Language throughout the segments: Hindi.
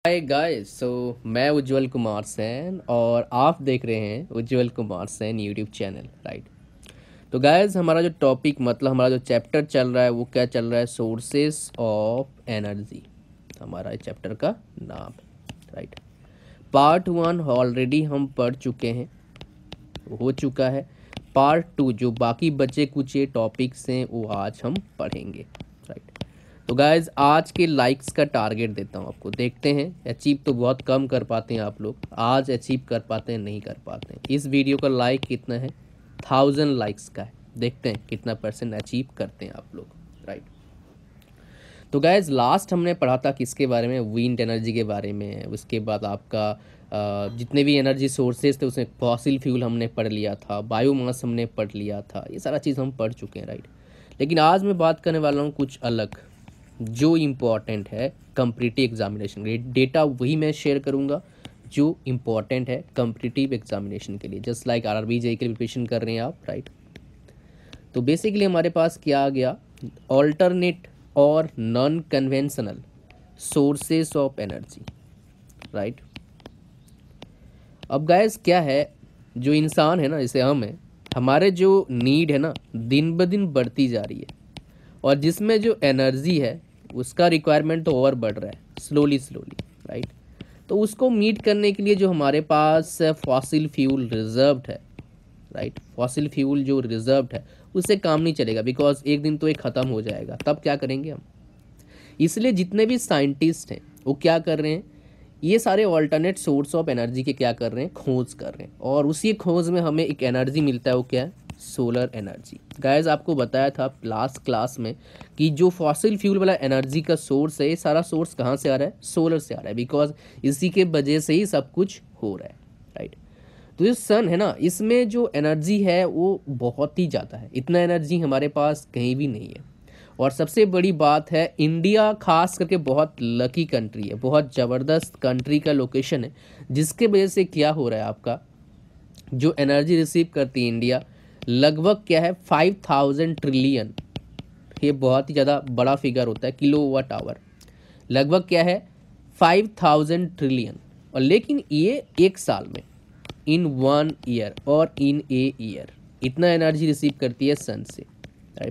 हाय गाइस, मैं उज्जवल कुमार सेन और आप देख रहे हैं Ujjwal Kumar Sen YouTube channel, right. तो गाइस, हमारा जो टॉपिक मतलब हमारा जो चैप्टर चल रहा है वो क्या चल रहा है? सोर्सेस ऑफ एनर्जी हमारा इस चैप्टर का नाम, राइट। पार्ट 1 ऑलरेडी हम पढ़ चुके हैं, हो चुका है। पार्ट 2 जो बाकी बचे कुछ टॉपिक्स हैं वो आज हम पढ़ेंगे, राइट। तो गाइज, आज के लाइक्स का टारगेट देता हूँ आपको, देखते हैं। अचीव तो बहुत कम कर पाते हैं आप लोग, आज अचीव कर पाते हैं नहीं कर पाते हैं। इस वीडियो का लाइक कितना है? 1000 लाइक्स का है। देखते हैं कितना परसेंट अचीव करते हैं आप लोग, राइट। तो गाइज, लास्ट हमने पढ़ा था किसके बारे में? विंड एनर्जी के बारे में। उसके बाद आपका जितने भी एनर्जी सोर्सेज थे उसमें फॉसिल फ्यूल हमने पढ़ लिया था, बायोमास हमने पढ़ लिया था, ये सारा चीज़ हम पढ़ चुके हैं, राइट। लेकिन आज मैं बात करने वाला हूँ कुछ अलग, जो इम्पॉर्टेंट है कॉम्पिटिटिव एग्जामिनेशन के लिए। डेटा वही मैं शेयर करूंगा जो इम्पॉर्टेंट है कॉम्पिटिटिव एग्जामिनेशन के लिए, जस्ट लाइक आरआरबी जेईई के लिए प्रिपरेशन कर रहे हैं आप, राइट। तो बेसिकली हमारे पास क्या आ गया? ऑल्टरनेट और non conventional sources of energy, right. अब गाइस क्या है, जो इंसान है ना, जैसे हम हैं, हमारे जो नीड है ना दिन ब दिन बढ़ती जा रही है, और जिसमें जो एनर्जी है उसका रिक्वायरमेंट तो और बढ़ रहा है स्लोली स्लोली, राइट। तो उसको मीट करने के लिए जो हमारे पास फॉसिल फ्यूल रिजर्व्ड है, राइट, फॉसिल फ्यूल जो रिजर्व्ड है उससे काम नहीं चलेगा, बिकॉज एक दिन तो ये ख़त्म हो जाएगा। तब क्या करेंगे हम? इसलिए जितने भी साइंटिस्ट हैं वो क्या कर रहे हैं, ये सारे ऑल्टरनेट सोर्स ऑफ एनर्जी के क्या कर रहे हैं? खोज कर रहे हैं। और उसी खोज में हमें एक एनर्जी मिलता है, वो क्या है? Solar energy. गाइस, आपको बताया था लास्ट क्लास में कि जो फॉसिल फ्यूल वाला एनर्जी का सोर्स है, ये सारा सोर्स कहाँ से आ रहा है? सोलर से आ रहा है, बिकॉज इसी के वजह से ही सब कुछ हो रहा है, राइट। तो जो सन है ना, इसमें जो एनर्जी है वो बहुत ही ज़्यादा है। इतना एनर्जी हमारे पास कहीं भी नहीं है। और सबसे बड़ी बात है, इंडिया खास करके बहुत लकी कंट्री है, बहुत ज़बरदस्त कंट्री का लोकेशन है, जिसके वजह से क्या हो रहा है, आपका जो एनर्जी रिसीव करती है इंडिया, लगभग क्या है? 5000 ट्रिलियन। ये बहुत ही ज़्यादा बड़ा फिगर होता है, किलोवाट आवर। लगभग क्या है? 5000 ट्रिलियन। और लेकिन ये एक साल में, इन 1 ईयर और इन ए ईयर, इतना एनर्जी रिसीव करती है सन से।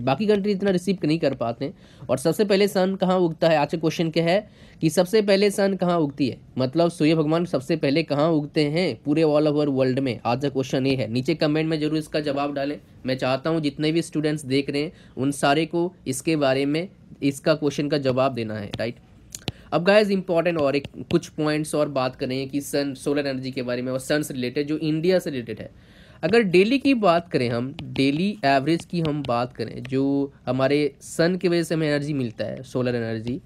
बाकी कंट्री इतना रिसीव नहीं कर पाते हैं। और सबसे पहले सन कहाँ उगता है? आज का क्वेश्चन क्या है कि सबसे पहले सन कहाँ उगती है, मतलब सूर्य भगवान सबसे पहले कहाँ उगते हैं पूरे ऑल ओवर वर्ल्ड में? आज का क्वेश्चन ये है। नीचे कमेंट में जरूर इसका जवाब डालें। मैं चाहता हूँ जितने भी स्टूडेंट्स देख रहे हैं उन सारे को इसके बारे में, इसका क्वेश्चन का जवाब देना है, राइट। अब गाइस, इंपॉर्टेंट और एक कुछ पॉइंट्स और बात करें कि सन, सोलर एनर्जी के बारे में और सन से रिलेटेड, जो इंडिया से रिलेटेड है। अगर डेली की बात करें, हम डेली एवरेज की हम बात करें, जो हमारे सन की वजह से हमें एनर्जी मिलता है, solar energy,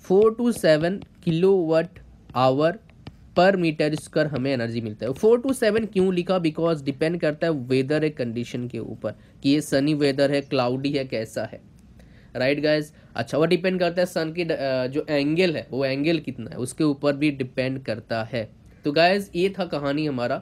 4 to 7 kilowatt hour पर मीटर स्क्वायर हमें एनर्जी मिलता है। 4 to 7 क्यों लिखा? बिकॉज डिपेंड करता है वेदर है, कंडीशन के ऊपर, कि ये सनी वेदर है, क्लाउडी है, कैसा है, राइट गाइज। अच्छा, वो डिपेंड करता है सन की जो एंगल है, वो एंगल कितना है उसके ऊपर भी डिपेंड करता है। तो गाइज, ये था कहानी हमारा।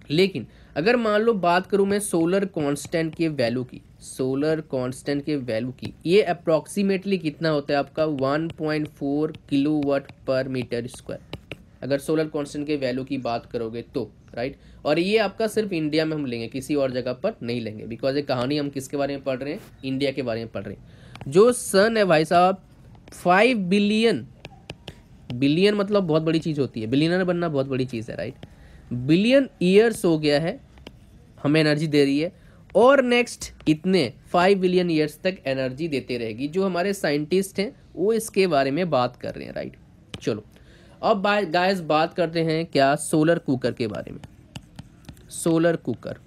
लेकिन अगर मान लो बात करूं मैं सोलर कांस्टेंट के वैल्यू की, सोलर कांस्टेंट के वैल्यू की, ये अप्रॉक्सीमेटली कितना होता है आपका? 1.4 किलोवाट पर मीटर स्क्वायर, अगर सोलर कांस्टेंट के वैल्यू की बात करोगे तो, राइट। और ये आपका सिर्फ इंडिया में हम लेंगे, किसी और जगह पर नहीं लेंगे, बिकॉज ये कहानी हम किसके बारे में पढ़ रहे हैं? इंडिया के बारे में पढ़ रहे हैं। जो सन है भाई साहब, 5 बिलियन, बिलियन मतलब बहुत बड़ी चीज़ होती है, बिलियनर बनना बहुत बड़ी चीज़ है, राइट। बिलियन ईयर्स हो गया है हमें एनर्जी दे रही है, और नेक्स्ट इतने 5 बिलियन ईयर्स तक एनर्जी देते रहेगी। जो हमारे साइंटिस्ट हैं वो इसके बारे में बात कर रहे हैं, राइट। चलो, अब गाइस बात करते हैं क्या? सोलर कुकर के बारे में। सोलर कुकर,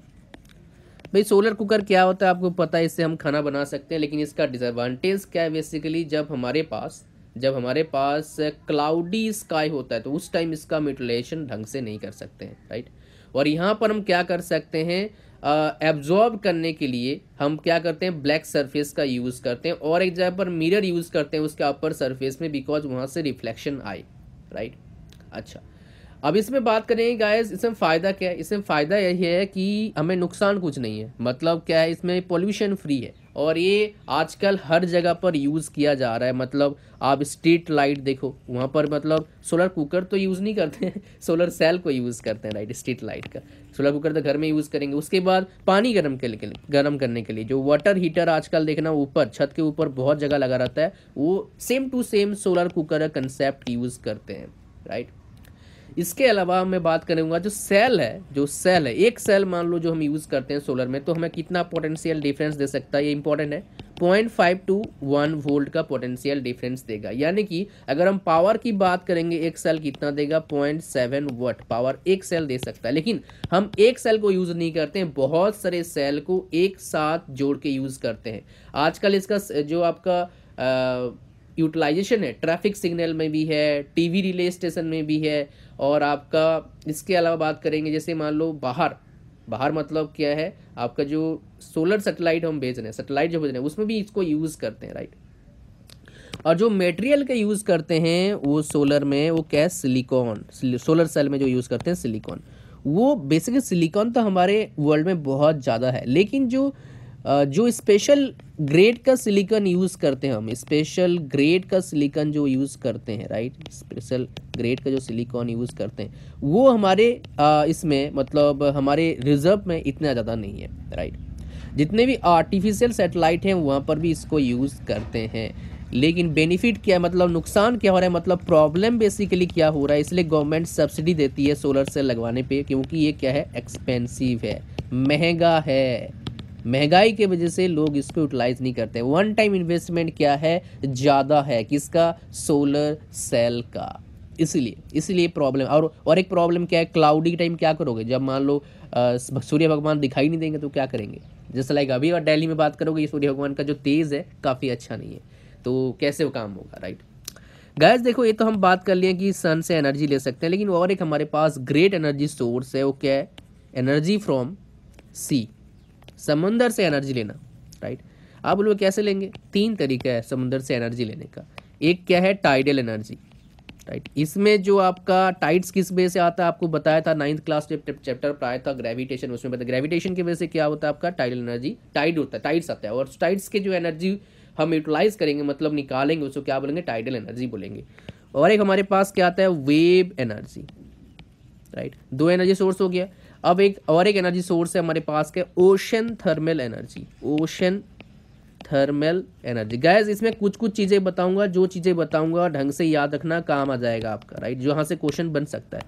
भाई सोलर कुकर क्या होता है आपको पता है, इससे हम खाना बना सकते हैं। लेकिन इसका डिसएडवांटेज क्या है? बेसिकली जब हमारे पास क्लाउडी स्काई होता है तो उस टाइम इसका यूटिलाइजेशन ढंग से नहीं कर सकते हैं, राइट। और यहाँ पर हम क्या कर सकते हैं? एब्जॉर्ब करने के लिए हम क्या करते हैं? ब्लैक सरफेस का यूज़ करते हैं, और एक जगह पर मिरर यूज़ करते हैं उसके अपर सरफेस में, बिकॉज वहाँ से रिफ्लेक्शन आए, राइट। अच्छा, अब इसमें बात करेंगे गाइस, इसमें फ़ायदा क्या है? इसमें फ़ायदा यही है कि हमें नुकसान कुछ नहीं है। मतलब क्या है? इसमें पोल्यूशन फ्री है, और ये आजकल हर जगह पर यूज़ किया जा रहा है। मतलब आप स्ट्रीट लाइट देखो, वहाँ पर मतलब सोलर कुकर तो यूज़ नहीं करते हैं, सोलर सेल को यूज़ करते हैं, राइट। स्ट्रीट लाइट का सोलर कुकर तो घर में यूज़ करेंगे। उसके बाद पानी गर्म करने के लिए जो वाटर हीटर आजकल देखना ऊपर छत के ऊपर बहुत जगह लगा रहता है, वो same to same solar cooker का कंसेप्ट यूज़ करते हैं, राइट। इसके अलावा मैं बात करूंगा जो सेल है, एक सेल मान लो जो हम यूज़ करते हैं सोलर में, तो हमें कितना पोटेंशियल डिफरेंस दे सकता है, ये इंपॉर्टेंट है। 0.5 to 1 वोल्ट का पोटेंशियल डिफरेंस देगा। यानी कि अगर हम पावर की बात करेंगे, एक सेल कितना देगा, 0.7 वाट पावर एक सेल दे सकता है। लेकिन हम एक सेल को यूज़ नहीं करते हैं, बहुत सारे सेल को एक साथ जोड़ के यूज़ करते हैं। आजकल इसका जो आपका यूटिलाइजेशन है, ट्रैफिक सिग्नल में भी है, टीवी रिले स्टेशन में भी है, और आपका इसके अलावा बात करेंगे जैसे मान लो बाहर मतलब क्या है, आपका जो सोलर सैटेलाइट हम भेज रहे हैं, सैटेलाइट जो भेज रहे हैं उसमें भी इसको यूज़ करते हैं, राइट। और जो मटेरियल का यूज़ करते हैं वो सोलर में, वो क्या है, सिलिकॉन। सोलर सेल में जो यूज़ करते हैं सिलिकॉन, वो बेसिकली सिलिकॉन तो हमारे वर्ल्ड में बहुत ज़्यादा है। लेकिन जो स्पेशल ग्रेड का सिलिकॉन यूज़ करते हैं हम, स्पेशल ग्रेड का सिलिकॉन जो यूज़ करते हैं, राइट, स्पेशल ग्रेड का जो सिलिकॉन यूज़ करते हैं, वो हमारे इसमें मतलब हमारे रिजर्व में इतना ज़्यादा नहीं है, राइट। जितने भी आर्टिफिशियल सैटेलाइट हैं वहाँ पर भी इसको यूज़ करते हैं। लेकिन बेनिफिट क्या है, मतलब नुकसान क्या हो रहा है, मतलब प्रॉब्लम बेसिकली क्या हो रहा है, इसलिए गवर्नमेंट सब्सिडी देती है सोलर सेल लगवाने पे, क्योंकि ये क्या है, एक्सपेंसिव है, महंगा है। महंगाई की वजह से लोग इसको यूटिलाइज नहीं करते। वन टाइम इन्वेस्टमेंट क्या है, ज़्यादा है, किसका, सोलर सेल का। इसलिए प्रॉब्लम। और एक प्रॉब्लम क्या है, क्लाउडी टाइम क्या करोगे, जब मान लो सूर्य भगवान दिखाई नहीं देंगे तो क्या करेंगे। जैसे लाइक अभी और दिल्ली में बात करोगे, ये सूर्य भगवान का जो तेज़ है काफ़ी अच्छा नहीं है, तो कैसे वो काम होगा, राइट। गैस देखो, ये तो हम बात कर लिए कि सन से एनर्जी ले सकते हैं, लेकिन और एक हमारे पास ग्रेट एनर्जी सोर्स है, वो क्या है, एनर्जी फ्रॉम सी, समुंदर से एनर्जी लेना, राइट। आप बोलोगे कैसे लेंगे, 3 तरीका है समुंदर से एनर्जी लेने का। एक क्या है, टाइडल एनर्जी, राइट। इसमें जो आपका टाइड्स किस वजह से आता है, आपको बताया था 9th क्लास चैप्टर पढ़ाया था ग्रेविटेशन, उसमें बताया ग्रेविटेशन की वजह से क्या होता है आपका, टाइडल एनर्जी, टाइड होता है, टाइड्स आता है, और टाइड्स के जो एनर्जी हम यूटिलाइज करेंगे, मतलब निकालेंगे, उसको क्या बोलेंगे, टाइडल एनर्जी बोलेंगे। और एक हमारे पास क्या आता है, wave energy, right. 2 energy source हो गया। अब एक एनर्जी सोर्स है हमारे पास के, ocean thermal energy, ocean thermal energy. Gas इसमें कुछ चीज़ें बताऊंगा, जो चीज़ें बताऊंगा ढंग से याद रखना, काम आ जाएगा आपका, राइट, जो यहाँ से क्वेश्चन बन सकता है।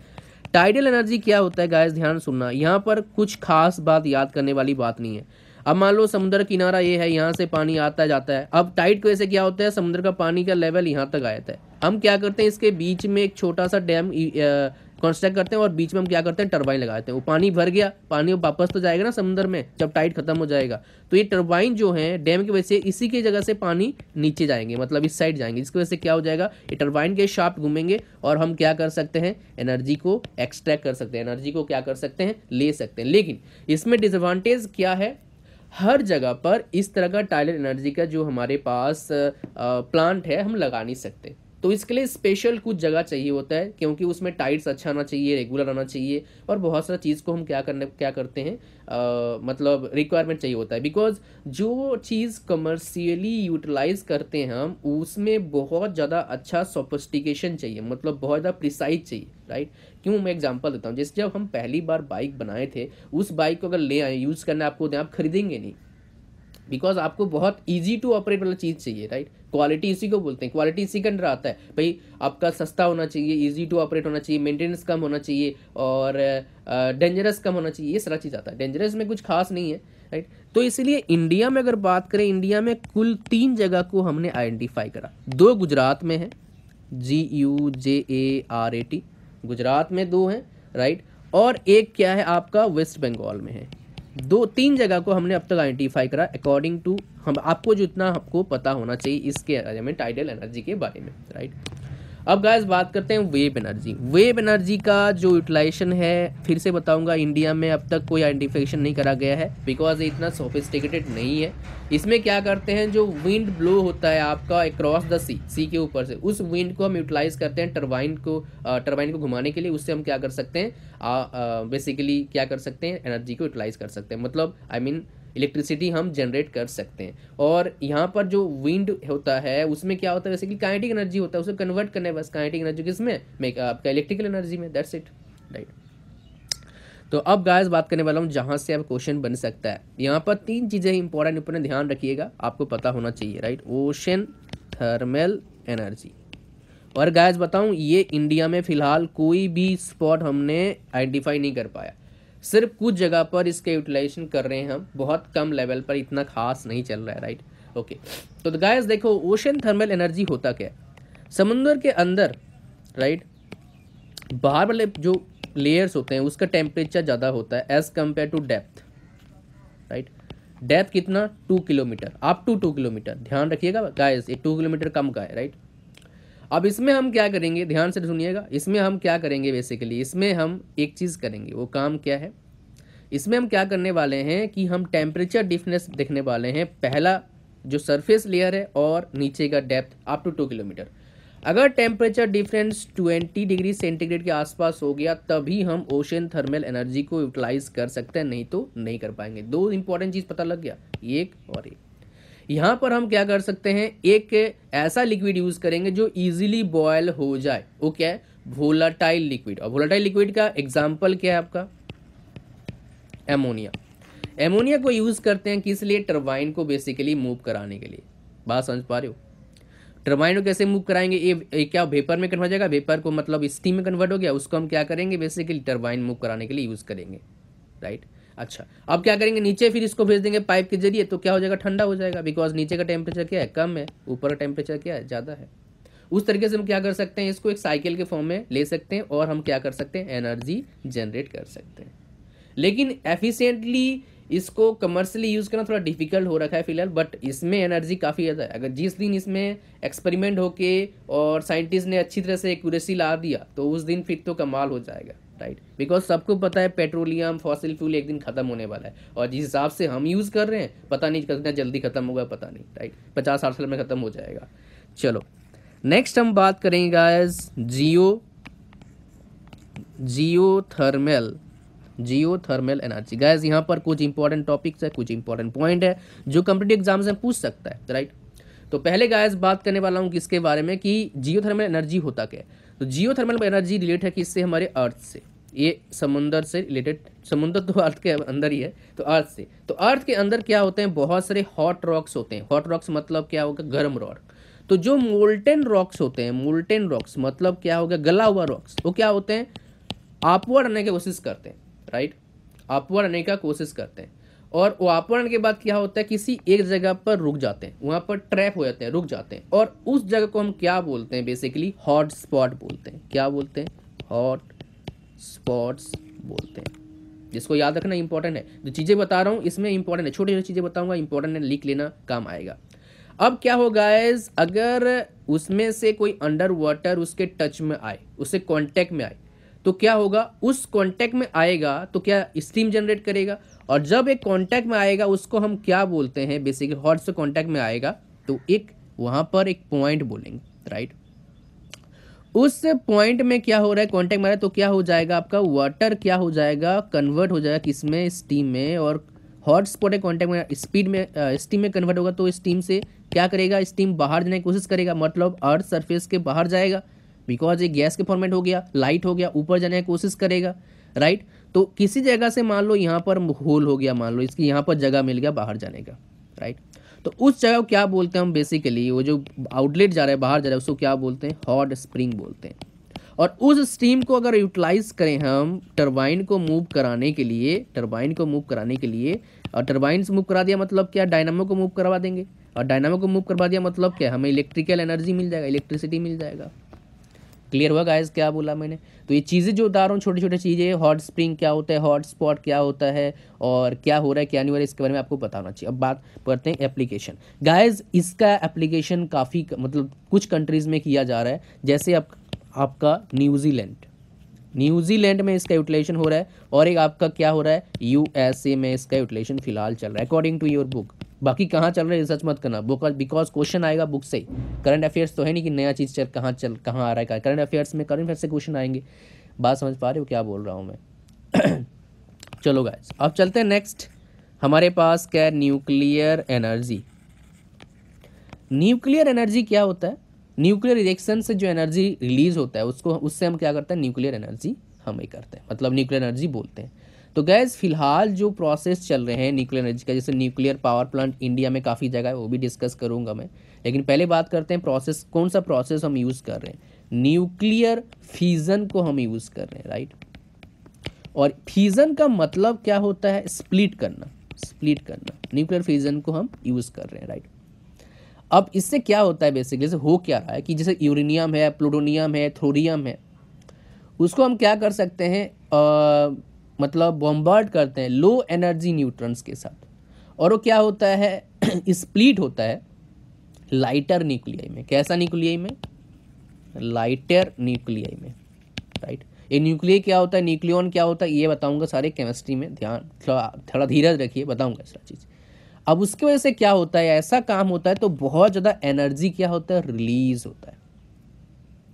टाइडल एनर्जी क्या होता है गैस, ध्यान सुनना, यहाँ पर कुछ खास बात याद करने वाली बात नहीं है। अब मान लो समुद्र किनारा ये है, यहाँ से पानी आता जाता है। अब टाइड की वजह से क्या होता है, समुद्र का पानी का लेवल यहाँ तक आया था। हम क्या करते हैं, इसके बीच में एक छोटा सा डैम कंस्ट्रक्ट करते हैं, और बीच में हम क्या करते हैं, टरबाइन लगाते हैं। वो पानी भर गया, पानी वापस तो जाएगा ना समुद्र में जब टाइड खत्म हो जाएगा, तो ये टरबाइन जो है डैम की वजह से इसी की जगह से पानी नीचे जाएंगे, मतलब इस साइड जाएंगे, जिसकी वजह से क्या हो जाएगा, ये टरबाइन के शाफ्ट घूमेंगे, और हम क्या कर सकते हैं, एनर्जी को एक्सट्रैक्ट कर सकते हैं, एनर्जी को क्या कर सकते हैं, ले सकते हैं। लेकिन इसमें डिसएडवांटेज क्या है, हर जगह पर इस तरह का टाइडल एनर्जी का जो हमारे पास प्लांट है हम लगा नहीं सकते। तो इसके लिए स्पेशल कुछ जगह चाहिए होता है, क्योंकि उसमें टाइड्स अच्छा आना चाहिए, रेगुलर आना चाहिए, और बहुत सारा चीज़ को हम क्या करते हैं, मतलब रिक्वायरमेंट चाहिए होता है। बिकॉज जो चीज़ कमर्शियली यूटिलाइज करते हैं हम, उसमें बहुत ज़्यादा अच्छा सोफिस्टिकेशन चाहिए, मतलब बहुत ज़्यादा प्रिसाइज चाहिए, राइट। क्यों, मैं एग्जांपल देता हूँ। जैसे जब हम पहली बार बाइक बनाए थे, उस बाइक को अगर ले आए यूज़ करना आपको, आप खरीदेंगे नहीं, बिकॉज आपको बहुत इजी टू ऑपरेट वाला चीज़ चाहिए, राइट। क्वालिटी इसी को बोलते हैं, क्वालिटी इसी के अंदर आता है भाई, आपका सस्ता होना चाहिए, इजी टू ऑपरेट होना चाहिए, मेंटेनेंस कम होना चाहिए, और डेंजरस कम होना चाहिए, ये सारा चीज़ आता है। डेंजरस में कुछ खास नहीं है, राइट। तो इसलिए इंडिया में अगर बात करें, इंडिया में कुल 3 जगह को हमने आइडेंटिफाई करा। 2 गुजरात में है, GUJARAT, गुजरात में 2 हैं, राइट, और एक क्या है आपका, वेस्ट बंगाल में है। 3 जगह को हमने अब तक आइडेंटिफाई करा, अकॉर्डिंग टू हम आपको जितना आपको पता होना चाहिए इसके बारे में, टाइडल एनर्जी के बारे में, राइट। अब गाइस बात करते हैं वेव एनर्जी। वेव एनर्जी का जो यूटिलाइजेशन है, फिर से बताऊंगा, इंडिया में अब तक कोई आइडेंटिफिकेशन नहीं करा गया है, बिकॉज ये इतना सोफिस्टिकेटेड नहीं है। इसमें क्या करते हैं, जो विंड ब्लो होता है आपका अक्रॉस द सी के ऊपर से, उस विंड को हम यूटिलाइज करते हैं टरबाइन को घुमाने के लिए। उससे हम क्या कर सकते हैं, बेसिकली क्या कर सकते हैं, एनर्जी को यूटिलाइज कर सकते हैं, मतलब इलेक्ट्रिसिटी हम जनरेट कर सकते हैं। और यहाँ पर जो विंड होता है उसमें क्या होता है, बेसिकली काइनेटिक एनर्जी होता है, उसे कन्वर्ट करने बस काइनेटिक एनर्जी किसमें, आपका इलेक्ट्रिकल एनर्जी में, दैट्स इट, राइट। तो अब गाइस बात करने वाला हूँ जहाँ से अब क्वेश्चन बन सकता है। यहाँ पर 3 चीज़ें इंपॉर्टेंट ध्यान रखिएगा, आपको पता होना चाहिए, राइट। Ocean thermal energy. और गाइस बताऊं, ये इंडिया में फिलहाल कोई भी स्पॉट हमने आइडेंटिफाई नहीं कर पाया, सिर्फ कुछ जगह पर इसके यूटिलाइजेशन कर रहे हैं हम, बहुत कम लेवल पर, इतना खास नहीं चल रहा है, राइट। ओके, तो गाइस देखो ओशन थर्मल एनर्जी होता क्या है, समुद्र के अंदर, राइट, बाहर वाले जो लेयर्स होते हैं उसका टेम्परेचर ज़्यादा होता है as compare to depth, right. Depth कितना, 2 किलोमीटर, अप टू 2 किलोमीटर, ध्यान रखिएगा गाइस, ये 2 किलोमीटर कम का है, राइट। अब इसमें हम क्या करेंगे, ध्यान से सुनिएगा, इसमें हम क्या करेंगे, बेसिकली इसमें हम एक चीज़ करेंगे, वो काम क्या है, इसमें हम क्या करने वाले हैं कि हम टेम्परेचर डिफरेंस देखने वाले हैं, पहला जो सरफेस लेयर है और नीचे का डेप्थ अप टू 2 किलोमीटर। अगर टेम्परेचर डिफरेंस 20 डिग्री सेंटीग्रेड के आसपास हो गया तभी हम ओशन थर्मल एनर्जी को यूटिलाइज कर सकते हैं, नहीं तो नहीं कर पाएंगे। 2 इंपॉर्टेंट चीज़ पता लग गया, एक और एक। यहाँ पर हम क्या कर सकते हैं, एक ऐसा लिक्विड यूज करेंगे जो इजीली बॉयल हो जाए, वो क्या है, वोलाटाइल लिक्विड। और वोलाटाइल लिक्विड का एग्जांपल क्या है आपका, एमोनिया। एमोनिया को यूज करते हैं किस लिए, टरबाइन को बेसिकली मूव कराने के लिए। बात समझ पा रहे हो, टरबाइन को कैसे मूव कराएंगे, ये क्या वेपर में कन्वर्ट हो जाएगा, वेपर को मतलब स्टीम में कन्वर्ट हो गया, उसको हम क्या करेंगे, बेसिकली टरबाइन मूव कराने के लिए यूज करेंगे, राइट। अच्छा, अब क्या करेंगे, नीचे फिर इसको भेज देंगे पाइप के जरिए, तो क्या हो जाएगा, ठंडा हो जाएगा, बिकॉज नीचे का टेम्परेचर क्या है, कम है, ऊपर का टेम्परेचर क्या है, ज़्यादा है। उस तरीके से हम क्या कर सकते हैं, इसको एक साइकिल के फॉर्म में ले सकते हैं और हम क्या कर सकते हैं, एनर्जी जनरेट कर सकते हैं। लेकिन एफिशिएंटली इसको कमर्शियली यूज़ करना थोड़ा डिफिकल्ट हो रखा है फिलहाल, बट इसमें एनर्जी काफ़ी ज़्यादा है। अगर जिस दिन इसमें एक्सपेरिमेंट होके और साइंटिस्ट ने अच्छी तरह से एक्यूरेसी ला दिया तो उस दिन फिर तो कमाल हो जाएगा, राइट। बिकॉज सबको पता है पेट्रोलियम फॉसिल फ्यूल एक दिन खत्म होने वाला है, और जिस हिसाब से हम यूज़ कर रहे हैं पता नहीं कितना जल्दी खत्म होगा, पता नहीं, राइट, 50-60 साल में खत्म हो जाएगा। चलो नेक्स्ट हम बात करेंगे गाइस जियोथर्मल एनर्जी। गाइस यहाँ पर कुछ इंपॉर्टेंट टॉपिक्स है, कुछ इंपॉर्टेंट पॉइंट है जो कॉम्पिटिटिव एग्जाम से पूछ सकता है, राइट। तो पहले गाइस बात करने वाला हूँ किसके बारे में, कि जियोथर्मल एनर्जी होता क्या है। तो जियोथर्मल एनर्जी रिलेट है किससे, हमारे अर्थ से, ये समुंदर से रिलेटेड, समुंदर तो अर्थ के अंदर ही है, तो अर्थ से। तो अर्थ के अंदर क्या होते हैं, बहुत सारे हॉट रॉक्स होते हैं। हॉट रॉक्स मतलब क्या होगा, गर्म रॉक। तो जो मोल्टेन रॉक्स होते हैं, मोल्टेन रॉक्स मतलब क्या होगा, गला हुआ रॉक्स, वो क्या होते हैं, अपवर्ड आने की कोशिश करते हैं, राइट, अपवर्ड आने का कोशिश करते हैं। और वो अपवर्ड आने के बाद क्या होता है, किसी एक जगह पर रुक जाते हैं, वहां पर ट्रैप हो जाते हैं, रुक जाते हैं, और उस जगह को हम क्या बोलते हैं, बेसिकली हॉट स्पॉट बोलते हैं। क्या बोलते हैं, हॉट स्पॉट्स बोलते हैं। जिसको याद रखना इंपॉर्टेंट है, जो चीज़ें बता रहा हूँ इसमें इंपॉर्टेंट है, छोटी छोटी चीज़ें बताऊंगा, इंपॉर्टेंट है, लिख लेना, काम आएगा। अब क्या होगा गाइस, अगर उसमें से कोई अंडर वाटर उसके टच में आए, उससे कांटेक्ट में आए, तो क्या होगा, उस कांटेक्ट में आएगा तो क्या स्टीम जनरेट करेगा, और जब एक कांटेक्ट में आएगा उसको हम क्या बोलते हैं, बेसिकली हॉट से कांटेक्ट में आएगा तो एक वहां पर एक पॉइंट बोलेंगे, राइट। उस पॉइंट में क्या हो रहा है, कांटेक्ट में आ रहा है, तो क्या हो जाएगा, आपका वाटर क्या हो जाएगा, कन्वर्ट हो जाएगा किसमें, स्टीम में। और हॉट स्पॉट है कांटेक्ट में, स्पीड में स्टीम में कन्वर्ट होगा, तो स्टीम से क्या करेगा, स्टीम बाहर जाने की कोशिश करेगा, मतलब अर्थ सरफेस के बाहर जाएगा, बिकॉज ये गैस के फॉर्मेट हो गया, लाइट हो गया, ऊपर जाने की कोशिश करेगा, राइट। तो किसी जगह से मान लो यहाँ पर होल हो गया, मान लो इसकी यहाँ पर जगह मिल गया बाहर जाने का, राइट। तो उस जगह को क्या बोलते हैं हम, बेसिकली वो जो आउटलेट जा रहा है, बाहर जा रहा है, उसको क्या बोलते हैं, हॉट स्प्रिंग बोलते हैं। और उस स्टीम को अगर यूटिलाइज करें हम टरबाइन को मूव कराने के लिए, और टरबाइन से मूव करा दिया मतलब क्या, डायनामो को मूव करवा देंगे, और डायनामो को मूव करवा दिया मतलब क्या, हमें इलेक्ट्रिकल एनर्जी मिल जाएगा, इलेक्ट्रिसिटी मिल जाएगा। क्लियर हुआ गाइस क्या बोला मैंने। तो ये चीज़ें जो बता रहा हूँ, छोटी छोटी चीज़ें, हॉट स्प्रिंग क्या होता है, हॉट स्पॉट क्या होता है, और क्या हो रहा है क्या नहीं हो रहा है, इसके बारे में आपको पता होना चाहिए। अब बात करते हैं एप्लीकेशन। गाइस इसका एप्लीकेशन काफ़ी मतलब कुछ कंट्रीज़ में किया जा रहा है, जैसे आपका न्यूजीलैंड में इसका यूटिलाइजेशन हो रहा है, और एक आपका क्या हो रहा है, यूएसए में इसका यूटिलाइजेशन फिलहाल चल रहा है अकॉर्डिंग टू योर बुक। बाकी कहाँ चल रहा है रिसर्च मत करना, बिकॉज क्वेश्चन आएगा बुक से ही। करंट अफेयर्स तो है नहीं कि नया चीज़ कहाँ आ रहा है, करंट अफेयर्स में करंट अफेयर्स से क्वेश्चन आएंगे। बात समझ पा रहे हो क्या बोल रहा हूँ मैं। चलो गाइस अब चलते हैं नेक्स्ट हमारे पास क्या है, न्यूक्लियर एनर्जी। न्यूक्लियर एनर्जी क्या होता है, न्यूक्लियर रिएक्शन से जो एनर्जी रिलीज होता है उसको, उससे हम क्या करते हैं, न्यूक्लियर एनर्जी हम ही करते हैं, मतलब न्यूक्लियर एनर्जी बोलते हैं। तो गैस फिलहाल जो प्रोसेस चल रहे हैं न्यूक्लियर एनर्जी का, जैसे न्यूक्लियर पावर प्लांट इंडिया में काफ़ी जगह है, वो भी डिस्कस करूंगा मैं। लेकिन पहले बात करते हैं प्रोसेस, कौन सा प्रोसेस हम यूज़ कर रहे हैं, न्यूक्लियर फ्यूज़न को हम यूज़ कर रहे हैं, राइट। और फ्यूज़न का मतलब क्या होता है, स्प्लिट करना, स्प्लिट करना, न्यूक्लियर फ्यूज़न को हम यूज़ कर रहे हैं, राइट। अब इससे क्या होता है, बेसिकली से हो क्या रहा है कि जैसे यूरेनियम है, प्लूटोनियम है, थोरियम है, उसको हम क्या कर सकते हैं, मतलब बॉम्बार्ड करते हैं लो एनर्जी न्यूट्रॉन्स के साथ, और वो क्या होता है स्प्लिट होता है लाइटर न्यूक्लियाई में। कैसा न्यूक्लियाई में, लाइटर न्यूक्लियाई में, राइट। ये न्यूक्लियाई क्या होता है, न्यूक्लियन क्या होता है, ये बताऊंगा सारे केमिस्ट्री में, ध्यान थोड़ा धीरज रखिए, बताऊंगा सारा चीज़। अब उसकी वजह से क्या होता है, ऐसा काम होता है तो बहुत ज़्यादा एनर्जी क्या होता है, रिलीज होता है,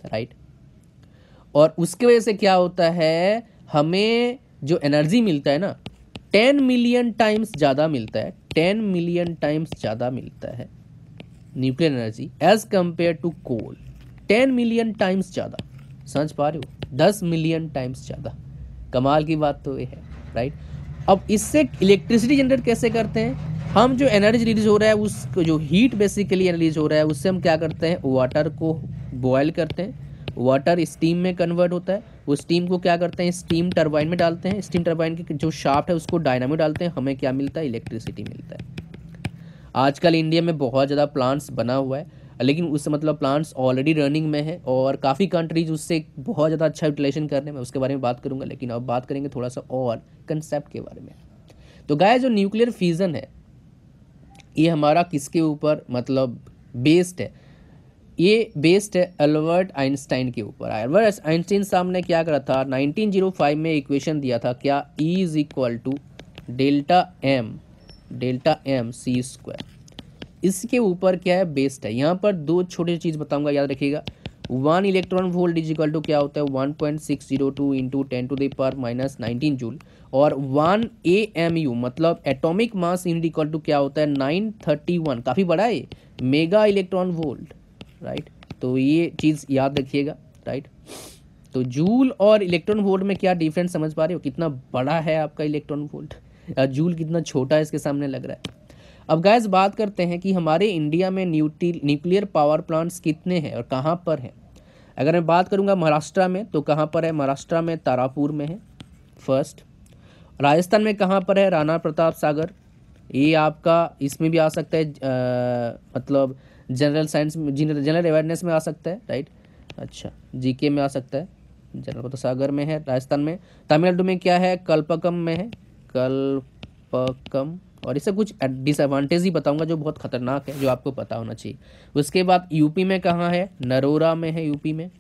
राइट। और उसकी वजह से क्या होता है, हमें जो एनर्जी मिलता है ना, 10 मिलियन टाइम्स ज़्यादा मिलता है, 10 मिलियन टाइम्स ज़्यादा मिलता है nuclear energy as compare to coal. 10 million times ज़्यादा, समझ पा रहे हो, 10 मिलियन टाइम्स ज़्यादा। कमाल की बात तो ये है, राइट। अब इससे इलेक्ट्रिसिटी जनरेट कैसे करते हैं हम, जो एनर्जी रिलीज हो रहा है, उसको जो हीट बेसिकली रिलीज हो रहा है, उससे हम क्या करते हैं, वाटर को बॉयल करते हैं, वाटर स्टीम में कन्वर्ट होता है, उस स्टीम को क्या करते हैं, स्टीम टरबाइन में डालते हैं, स्टीम टरबाइन की जो शाफ्ट है उसको डायनामो डालते हैं, हमें क्या मिलता है, इलेक्ट्रिसिटी मिलता है। आजकल इंडिया में बहुत ज़्यादा प्लांट्स बना हुआ है, लेकिन उस मतलब प्लांट्स ऑलरेडी रनिंग में है, और काफ़ी कंट्रीज उससे बहुत ज़्यादा अच्छा यूटिलाइजेशन कर रहे हैं, मैं उसके बारे में बात करूंगा। लेकिन अब बात करेंगे थोड़ा सा और कंसेप्ट के बारे में। तो गाइस, जो न्यूक्लियर फ्यूजन है ये हमारा किसके ऊपर मतलब बेस्ड है, ये बेस्ड है अल्बर्ट आइंस्टाइन के ऊपर। अल्बर्ट आइंस्टाइन साहब ने क्या करा था, 1905 में इक्वेशन दिया था, क्या, E is equal to delta M C square. इसके ऊपर क्या है, बेस्ड है। यहाँ पर दो छोटी चीज़ बताऊंगा, याद रखिएगा। 1 electron volt is equal to क्या होता है, 1.602 इंटू 10⁻⁻19 जूल, और 1 AMU मतलब atomic mass unit equal to क्या होता है, 931, काफ़ी बड़ा है, मेगा इलेक्ट्रॉन वोल्ट, राइट। तो ये चीज़ याद रखिएगा, राइट। तो जूल और इलेक्ट्रॉन वोल्ट में क्या डिफरेंस समझ पा रहे हो, कितना बड़ा है आपका इलेक्ट्रॉन वोल्ट, जूल कितना छोटा है इसके सामने लग रहा है। अब गाइस बात करते हैं कि हमारे इंडिया में न्यूक्लियर पावर प्लांट्स कितने हैं और कहाँ पर हैं। अगर मैं बात करूँगा महाराष्ट्र में, तो कहाँ पर है, महाराष्ट्र में तारापुर में है फर्स्ट। राजस्थान में कहाँ पर है, राणा प्रताप सागर, ये आपका इसमें भी आ सकता है, मतलब जनरल साइंस में, जनरल अवेयरनेस में आ सकता है, राइट। अच्छा, जीके में आ सकता है, जनरल प्रताप सागर में है राजस्थान में। तमिलनाडु में क्या है, कल्पकम में है, कल्पकम। और इससे कुछ डिसएडवांटेज ही बताऊंगा जो बहुत खतरनाक है, जो आपको पता होना चाहिए। उसके बाद यूपी में कहाँ है, नरोरा में है यूपी में,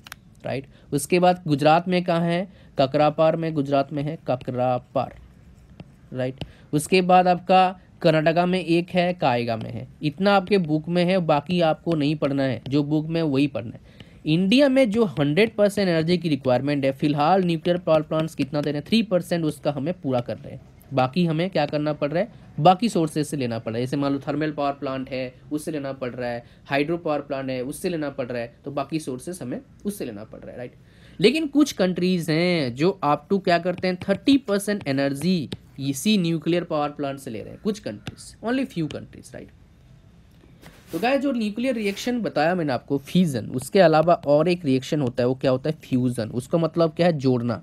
राइट। उसके बाद गुजरात में कहाँ है, ककरापार में, गुजरात में है ककरापार, राइट। उसके बाद आपका कर्नाटका में एक है, कायगा में है। इतना आपके बुक में है, बाकी आपको नहीं पढ़ना है, जो बुक में वही पढ़ना है। इंडिया में जो 100% एनर्जी की रिक्वायरमेंट है, फिलहाल न्यूक्लियर पावर प्लांट्स कितना दे रहे हैं, 3% उसका हमें पूरा कर रहे हैं। बाकी हमें क्या करना पड़ रहा है, बाकी सोर्सेज से लेना पड़ रहा है। जैसे मान लो थर्मल पावर प्लांट है, उससे लेना पड़ रहा है, हाइड्रो पावर प्लांट है, उससे लेना पड़ रहा है, तो बाकी सोर्सेज हमें उससे लेना पड़ रहा है, राइट। लेकिन कुछ कंट्रीज हैं जो आप टू क्या करते हैं, 30% एनर्जी इसी न्यूक्लियर पावर प्लांट से ले रहे हैं, कुछ countries, only few countries, right. तो गाइस, जो न्यूक्लियर रिएक्शन बताया मैंने आपको फ्यूजन, उसके अलावा और एक रिएक्शन होता है, वो क्या होता है, फ्यूजन। उसका मतलब क्या है, जोड़ना,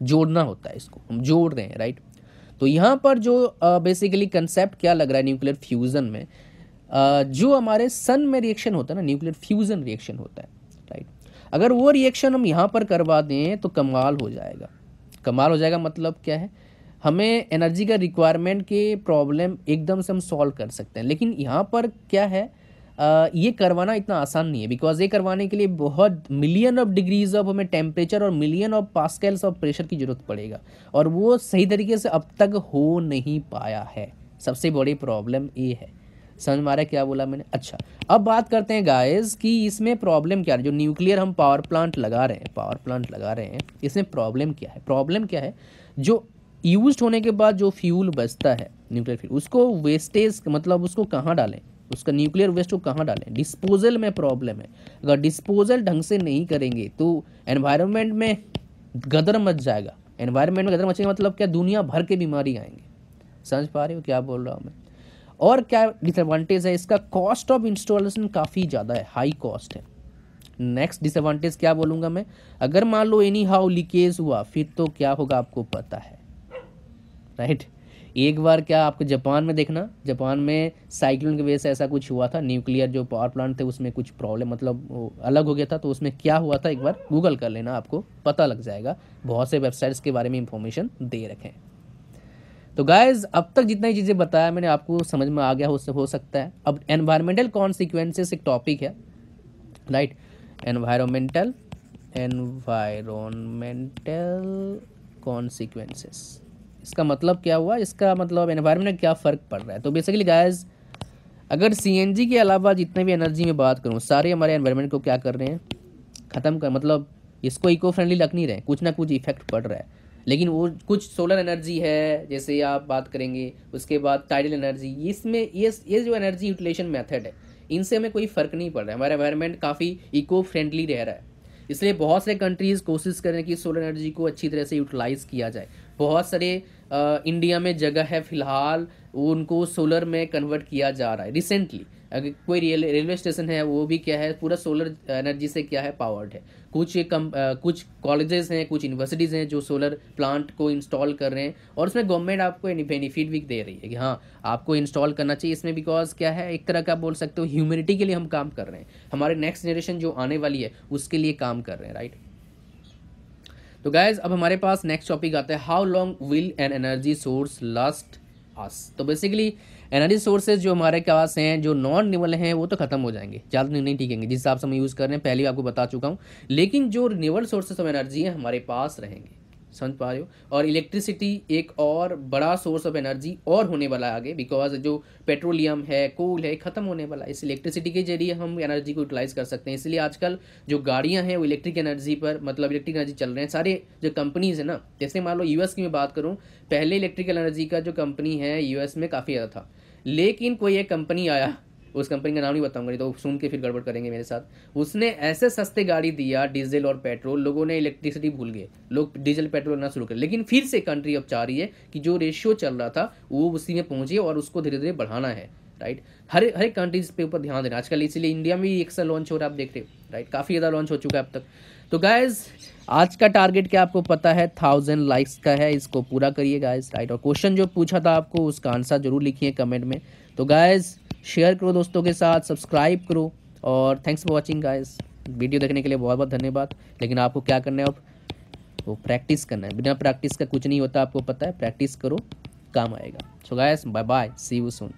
जोड़ना होता है, इसको हम जोड़ रहे हैं, राइट। तो यहाँ पर जो बेसिकली कंसेप्ट क्या लग रहा है न्यूक्लियर फ्यूजन में, जो हमारे सन में रिएक्शन होता है ना, न्यूक्लियर फ्यूजन रिएक्शन होता है, राइट। अगर वो रिएक्शन हम यहाँ पर करवा दें तो कमाल हो जाएगा। कमाल हो जाएगा मतलब क्या है, हमें एनर्जी का रिक्वायरमेंट के प्रॉब्लम एकदम से हम सॉल्व कर सकते हैं। लेकिन यहाँ पर क्या है, ये करवाना इतना आसान नहीं है, बिकॉज ये करवाने के लिए बहुत मिलियन ऑफ डिग्रीज ऑफ हमें टेम्परेचर और million of pascals of pressure की जरूरत पड़ेगा, और वो सही तरीके से अब तक हो नहीं पाया है। सबसे बड़ी प्रॉब्लम ये है। समझ में आ रहा है क्या बोला मैंने। अच्छा, अब बात करते हैं गाइस कि इसमें प्रॉब्लम क्या है। जो न्यूक्लियर हम पावर प्लांट लगा रहे हैं, इसमें प्रॉब्लम क्या है। प्रॉब्लम क्या है, जो यूज होने के बाद जो फ्यूल बचता है न्यूक्लियर फ्यूल, उसको वेस्टेज मतलब उसको कहाँ डालें, उसका न्यूक्लियर वेस्ट को कहाँ डालें, डिस्पोजल में प्रॉब्लम है। अगर डिस्पोजल ढंग से नहीं करेंगे तो एनवायरनमेंट में गदर मच जाएगा। एनवायरनमेंट में गदर मचेगा मतलब क्या, दुनिया भर के बीमारी आएंगे। समझ पा रहे हो क्या बोल रहा हूँ मैं। और क्या डिसएडवांटेज है इसका, कॉस्ट ऑफ इंस्टॉलेशन काफ़ी ज़्यादा है, हाई कॉस्ट है। नेक्स्ट डिसएडवांटेज क्या बोलूँगा मैं, अगर मान लो एनी हाउ लीकेज हुआ फिर तो क्या होगा आपको पता है, राइट। एक बार क्या आपको जापान में देखना, जापान में साइक्लोन की वजह से ऐसा कुछ हुआ था, न्यूक्लियर जो पावर प्लांट थे उसमें कुछ प्रॉब्लम मतलब वो अलग हो गया था, तो उसमें क्या हुआ था एक बार गूगल कर लेना, आपको पता लग जाएगा। बहुत से वेबसाइट्स के बारे में इंफॉर्मेशन दे रखे हैं। तो गाइज अब तक जितना ही चीज़ें बताया मैंने आपको समझ में आ गया हो सकता है। अब एनवायरमेंटल कॉन्सिक्वेंसेस एक टॉपिक है, राइट। एनवायरमेंटल कॉन्सिक्वेंसेस, इसका मतलब क्या हुआ, इसका मतलब एनवायरनमेंट में क्या फ़र्क पड़ रहा है। तो बेसिकली गाइज अगर सीएनजी के अलावा जितने भी एनर्जी में बात करूँ, सारे हमारे एनवायरनमेंट को क्या कर रहे हैं, ख़त्म कर, मतलब इसको इको फ्रेंडली रख नहीं रहे, कुछ ना कुछ इफेक्ट पड़ रहा है। लेकिन वो कुछ सोलर एनर्जी है जैसे आप बात करेंगे, उसके बाद टाइडल एनर्जी, इसमें ये जो एनर्जी यूटिलाइजेशन मेथड है इनसे हमें कोई फ़र्क नहीं पड़ रहा है, हमारा एनवायरनमेंट काफ़ी इको फ्रेंडली रह रहा है। इसलिए बहुत से कंट्रीज़ कोशिश कर रहे हैं कि सोलर एनर्जी को अच्छी तरह से यूटिलाइज़ किया जाए। बहुत सारे इंडिया में जगह है फिलहाल उनको सोलर में कन्वर्ट किया जा रहा है रिसेंटली। अगर कोई रेलवे स्टेशन है वो भी क्या है, पूरा सोलर एनर्जी से क्या है, पावर्ड है। कुछ कॉलेजेस हैं, कुछ यूनिवर्सिटीज़ हैं जो सोलर प्लांट को इंस्टॉल कर रहे हैं, और उसमें गवर्नमेंट आपको बेनिफिट भी दे रही है कि हाँ आपको इंस्टॉल करना चाहिए इसमें, बिकॉज क्या है, एक तरह का बोल सकते हो ह्यूमैनिटी के लिए हम काम कर रहे हैं, हमारे नेक्स्ट जनरेशन जो आने वाली है उसके लिए काम कर रहे हैं, राइट। तो गाइज अब हमारे पास नेक्स्ट टॉपिक आता है, how long will an energy source last us. तो बेसिकली एनर्जी सोर्सेज जो हमारे पास हैं, जो नॉन रिन्यूएबल हैं, वो तो खत्म हो जाएंगे, ज़्यादा नहीं टिकेंगे जिस हिसाब से हम यूज़ कर रहे हैं, पहले आपको बता चुका हूँ। लेकिन जो रिन्यूएबल सोर्सेज ऑफ एनर्जी हैं हमारे पास रहेंगे, समझ पा रहे हो। और इलेक्ट्रिसिटी एक और बड़ा सोर्स ऑफ एनर्जी और होने वाला है आगे, बिकॉज जो पेट्रोलियम है, कोल है, खत्म होने वाला है। इस इलेक्ट्रिसिटी के जरिए हम एनर्जी को यूटिलाइज कर सकते हैं। इसलिए आजकल जो गाड़ियां हैं वो इलेक्ट्रिक एनर्जी पर, मतलब इलेक्ट्रिक एनर्जी चल रहे हैं। सारे जो कंपनीज है ना, जैसे मान लो यूएस की मैं बात करूँ, पहले इलेक्ट्रिकल एनर्जी का जो कंपनी है यूएस में काफ़ी ज़्यादा था, लेकिन कोई एक कंपनी आया, उस कंपनी का नाम नहीं बताऊंगा, नहीं तो सुन के फिर गड़बड़ करेंगे मेरे साथ। उसने ऐसे सस्ते गाड़ी दिया डीजल और पेट्रोल, लोगों ने इलेक्ट्रिसिटी भूल गए, लोग डीजल पेट्रोल ना शुरू कर। लेकिन फिर से कंट्री अब चाह रही है कि जो रेशियो चल रहा था वो उसी में पहुंचे और उसको धीरे धीरे बढ़ाना है, राइट। हर एक कंट्रीज पे ऊपर ध्यान देना आजकल, इसलिए इंडिया में भी एक सा लॉन्च हो रहा है, आप देख रहे हो, राइट। काफ़ी ज़्यादा लॉन्च हो चुका है अब तक। तो गाइज आज का टारगेट क्या आपको पता है, 1000 लाइक्स का है, इसको पूरा करिए गाइज, राइट। और क्वेश्चन जो पूछा था आपको उसका आंसर जरूर लिखिए कमेंट में। तो गाइज शेयर करो दोस्तों के साथ, सब्सक्राइब करो, और thanks for watching guys. Video देखने के लिए बहुत बहुत धन्यवाद। लेकिन आपको क्या करना है, अब वो प्रैक्टिस करना है, बिना प्रैक्टिस का कुछ नहीं होता, आपको पता है। प्रैक्टिस करो, काम आएगा। So guys bye bye, see you soon.